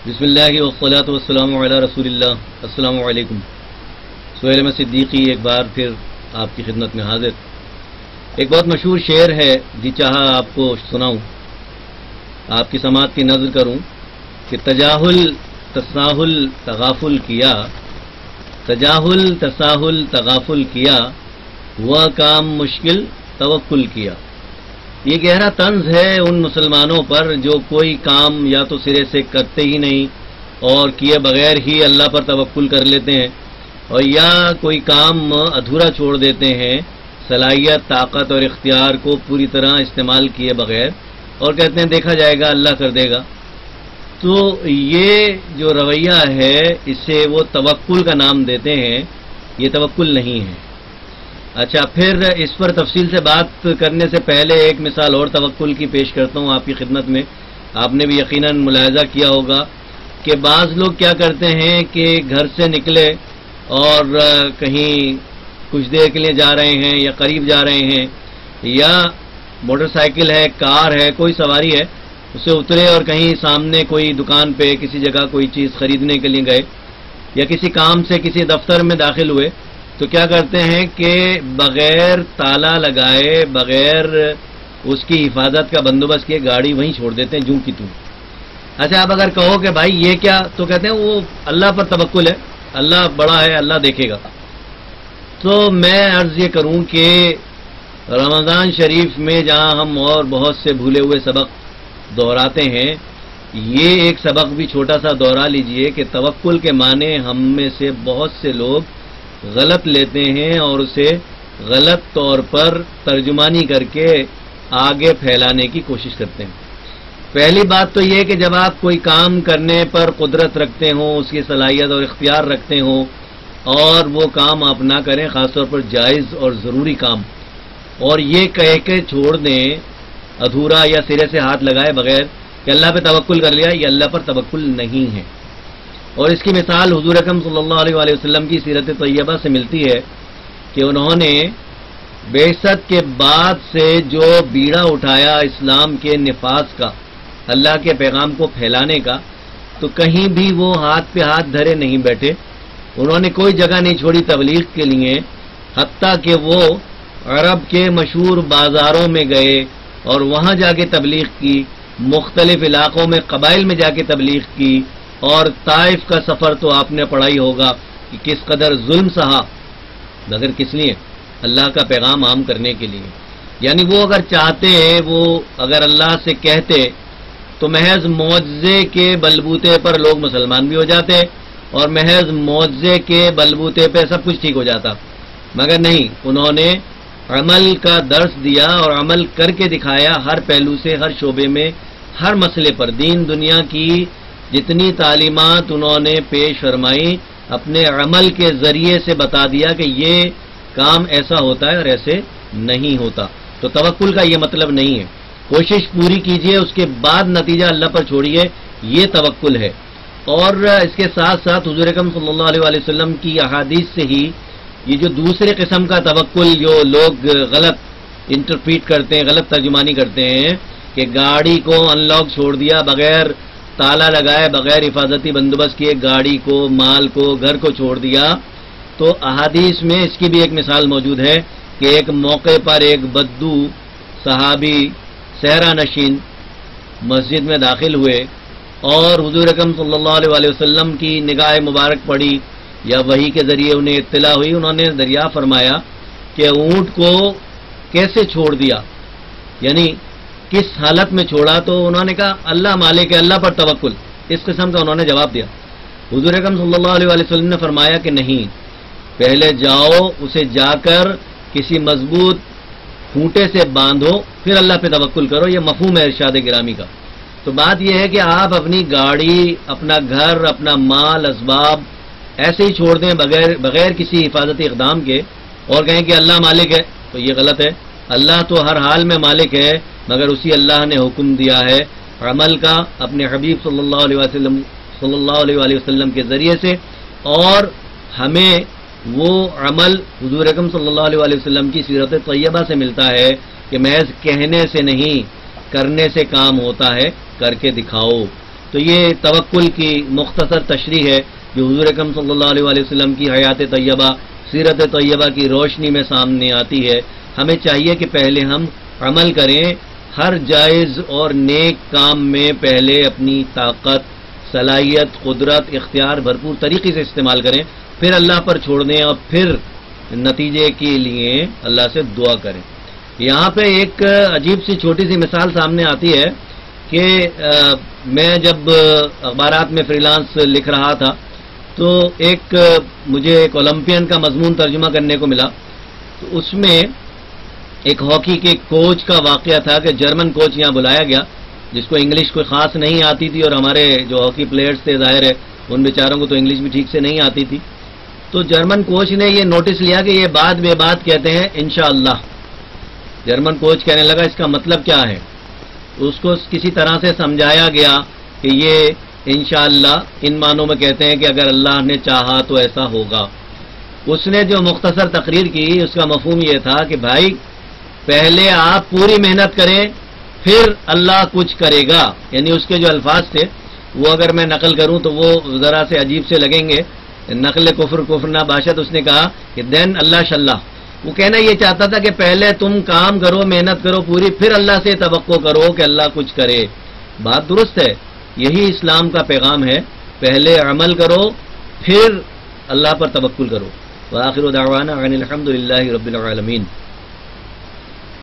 بسم اللہ والصلاۃ والسلام علی رسول اللہ. السلام علیکم. سہیل احمد صدیقی ایک بار پھر آپ کی خدمت میں حاضر. ایک بہت مشہور شعر ہے، جی چاہا آپ کو سناؤں، آپ کی سماعت کی نظر کروں کہ تجاہل تساہل تغافل کیا، تجاہل تساہل تغافل کیا، وہ کام مشکل توکل کیا. یہ گہرا طنز ہے ان مسلمانوں پر جو کوئی کام یا تو سرے سے کرتے ہی نہیں اور کیے بغیر ہی اللہ پر توکل کر لیتے ہیں، اور یا کوئی کام ادھورا چھوڑ دیتے ہیں صلاحیت طاقت اور اختیار کو پوری طرح استعمال کیے بغیر، اور کہتے ہیں دیکھا جائے گا، اللہ کر دے گا. تو یہ جو رویہ ہے اسے وہ توکل کا نام دیتے ہیں. یہ توکل نہیں ہے. اچھا، پھر اس پر تفصیل سے بات کرنے سے پہلے ایک مثال اور توکل کی پیش کرتا ہوں آپ کی خدمت میں. آپ نے بھی یقیناً ملاحظہ کیا ہوگا کہ بعض لوگ کیا کرتے ہیں کہ گھر سے نکلے اور کہیں کچھ دیر کے لیے جا رہے ہیں یا قریب جا رہے ہیں، یا موٹر سائیکل ہے، کار ہے، کوئی سواری ہے، اسے اترے اور کہیں سامنے کوئی دکان پہ کسی جگہ کوئی چیز خریدنے کے لیے گئے، یا کسی کام سے کسی دفتر میں داخل ہوئے، تو کیا کرتے ہیں کہ بغیر تالا لگائے، بغیر اس کی حفاظت کا بندوبست کیے گاڑی وہیں چھوڑ دیتے ہیں جوں کی توں. اچھا، آپ اگر کہو کہ بھائی یہ کیا، تو کہتے ہیں وہ اللہ پر توکل ہے، اللہ بڑا ہے، اللہ دیکھے گا. تو میں عرض یہ کروں کہ رمضان شریف میں جہاں ہم اور بہت سے بھولے ہوئے سبق دہراتے ہیں، یہ ایک سبق بھی چھوٹا سا دوہرا لیجئے کہ توکل کے معنی ہم میں سے بہت سے لوگ غلط لیتے ہیں اور اسے غلط طور پر ترجمانی کر کے آگے پھیلانے کی کوشش کرتے ہیں. پہلی بات تو یہ کہ جب آپ کوئی کام کرنے پر قدرت رکھتے ہوں، اس کی صلاحیت اور اختیار رکھتے ہوں، اور وہ کام آپ نہ کریں، خاص طور پر جائز اور ضروری کام، اور یہ کہہ کے چھوڑ دیں ادھورا یا سرے سے ہاتھ لگائے بغیر کہ اللہ پہ توکل کر لیا، یہ اللہ پر توکل نہیں ہے. اور اس کی مثال حضور اکرم صلی اللہ علیہ وآلہ وسلم کی سیرت طیبہ سے ملتی ہے کہ انہوں نے بعثت کے بعد سے جو بیڑا اٹھایا اسلام کے نفاذ کا، اللہ کے پیغام کو پھیلانے کا، تو کہیں بھی وہ ہاتھ پہ ہاتھ دھرے نہیں بیٹھے. انہوں نے کوئی جگہ نہیں چھوڑی تبلیغ کے لیے، حتیٰ کہ وہ عرب کے مشہور بازاروں میں گئے اور وہاں جا کے تبلیغ کی، مختلف علاقوں میں قبائل میں جا کے تبلیغ کی. اور طائف کا سفر تو آپ نے پڑھا ہی ہوگا کہ کس قدر ظلم سہا، مگر کس لیے؟ اللہ کا پیغام عام کرنے کے لیے. یعنی وہ اگر چاہتے، وہ اگر اللہ سے کہتے تو محض معجزے کے بلبوتے پر لوگ مسلمان بھی ہو جاتے اور محض معجزے کے بلبوتے پہ سب کچھ ٹھیک ہو جاتا. مگر نہیں، انہوں نے عمل کا درس دیا اور عمل کر کے دکھایا. ہر پہلو سے، ہر شعبے میں، ہر مسئلے پر دین دنیا کی جتنی تعلیمات انہوں نے پیش فرمائی، اپنے عمل کے ذریعے سے بتا دیا کہ یہ کام ایسا ہوتا ہے اور ایسے نہیں ہوتا. تو توکل کا یہ مطلب نہیں ہے. کوشش پوری کیجئے، اس کے بعد نتیجہ اللہ پر چھوڑیے، یہ توکل ہے. اور اس کے ساتھ ساتھ حضور اکرم صلی اللہ علیہ وآلہ وسلم کی احادیث سے ہی یہ جو دوسرے قسم کا توکل جو لوگ غلط انٹرپریٹ کرتے ہیں، غلط ترجمانی کرتے ہیں کہ گاڑی کو ان لاک چھوڑ دیا، بغیر تالا لگائے، بغیر حفاظتی بندوبست کیے گاڑی کو، مال کو، گھر کو چھوڑ دیا. تو احادیث میں اس کی بھی ایک مثال موجود ہے کہ ایک موقع پر ایک بدو صحابی صحرا نشین مسجد میں داخل ہوئے اور حضور اکرم صلی اللہ علیہ وآلہ وسلم کی نگاہ مبارک پڑی یا وحی کے ذریعے انہیں اطلاع ہوئی. انہوں نے دریافت فرمایا کہ اونٹ کو کیسے چھوڑ دیا، یعنی کس حالت میں چھوڑا؟ تو انہوں نے کہا اللہ مالک ہے، اللہ پر توکل. اس قسم کا انہوں نے جواب دیا. حضور اکرم صلی اللہ علیہ وآلہ وسلم نے فرمایا کہ نہیں، پہلے جاؤ، اسے جا کر کسی مضبوط کھوٹے سے باندھو، پھر اللہ پہ توکل کرو. یہ مفہوم ہے ارشاد گرامی کا. تو بات یہ ہے کہ آپ اپنی گاڑی، اپنا گھر، اپنا مال، اسباب ایسے ہی چھوڑ دیں بغیر کسی حفاظتی اقدام کے اور کہیں کہ اللہ مالک ہے، تو یہ غلط ہے. اللہ تو ہر حال میں مالک ہے، مگر اسی اللہ نے حکم دیا ہے عمل کا اپنے حبیب صلی اللہ علیہ وسلم کے ذریعے سے، اور ہمیں وہ عمل حضور اکرم صلی اللہ علیہ وسلم کی سیرت طیبہ سے ملتا ہے کہ محض کہنے سے نہیں، کرنے سے کام ہوتا ہے. کر کے دکھاؤ. تو یہ توکل کی مختصر تشریح ہے جو حضور اکرم صلی اللہ علیہ وسلم کی حیات طیبہ، سیرت طیبہ کی روشنی میں سامنے آتی ہے۔ ہمیں چاہیے کہ پہلے ہم عمل کریں، ہر جائز اور نیک کام میں پہلے اپنی طاقت، صلاحیت، قدرت، اختیار بھرپور طریقے سے استعمال کریں، پھر اللہ پر چھوڑ دیں اور پھر نتیجے کے لیے اللہ سے دعا کریں۔ یہاں پہ ایک عجیب سی چھوٹی سی مثال سامنے آتی ہے کہ میں جب اخبارات میں فری لانس لکھ رہا تھا تو مجھے ایک اولمپئن کا مضمون ترجمہ کرنے کو ملا، تو اس میں ایک ہاکی کے کوچ کا واقعہ تھا کہ جرمن کوچ یہاں بلایا گیا جس کو انگلش کوئی خاص نہیں آتی تھی، اور ہمارے جو ہاکی پلیئرز تھے ظاہر ہے ان بیچاروں کو تو انگلش بھی ٹھیک سے نہیں آتی تھی۔ تو جرمن کوچ نے یہ نوٹس لیا کہ یہ بات بے بات کہتے ہیں انشاءاللہ۔ جرمن کوچ کہنے لگا اس کا مطلب کیا ہے؟ اس کو کسی طرح سے سمجھایا گیا کہ یہ انشاءاللہ ان معنوں میں کہتے ہیں کہ اگر اللہ نے چاہا تو ایسا ہوگا۔ اس نے جو مختصر تقریر کی اس کا مفہوم یہ تھا کہ بھائی پہلے آپ پوری محنت کریں پھر اللہ کچھ کرے گا، یعنی اس کے جو الفاظ تھے وہ اگر میں نقل کروں تو وہ ذرا سے عجیب سے لگیں گے، نقل کفر نہ باشد۔ اس نے کہا کہ دین اللہ شاللہ، وہ کہنا یہ چاہتا تھا کہ پہلے تم کام کرو، محنت کرو پوری، پھر اللہ سے توقع کرو کہ اللہ کچھ کرے۔ بات درست ہے، یہی اسلام کا پیغام ہے، پہلے عمل کرو پھر اللہ پر توکل کرو۔ وآخر دعوانا ان الحمد للہ رب العالمین۔